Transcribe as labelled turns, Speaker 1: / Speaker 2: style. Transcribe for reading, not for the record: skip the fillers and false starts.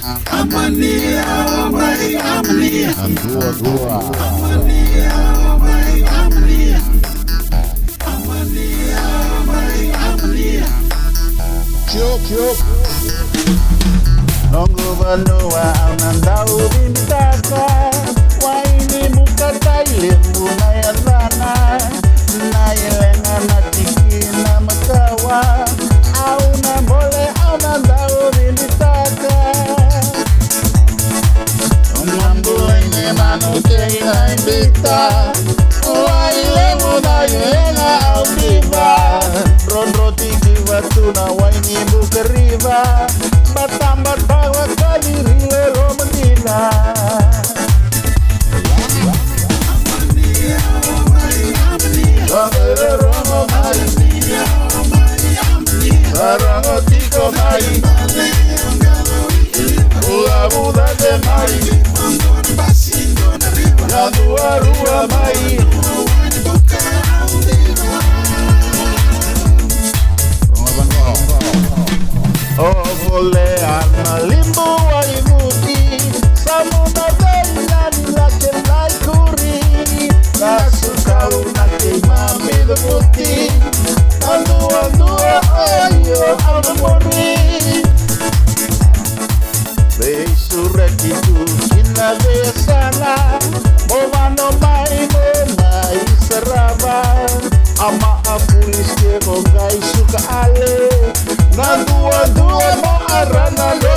Speaker 1: Amania, oh my Amania.
Speaker 2: Dua.
Speaker 1: Amania, oh my Amania. Amania, oh my Amania.
Speaker 2: Kyok. Nongo vanua anandau bintaka. Waini muka ilmu nayalana. Nayelenga natiki na makawa. Auna mole anandau bintaka. Mambuene manuke inaibita. Waile munayelenga audiva. Ronro tiki watuna waini bukeriva. Batambat bawa kali rile romanila.
Speaker 1: Amania, oh my Amania.
Speaker 2: Amere romo mai,
Speaker 1: Amania, oh my Amania.
Speaker 2: sarango tiko mai, ua buda de mai, yadua rua mai. Oh, vole arna limbo ai muti, samuna bella la che lai curi, la suka una che mami do muti, andu ayo amori. Beisureki tu kina vesana, movano mai serava, ama apulis ke mogai suka ale. Nandua mo arana lo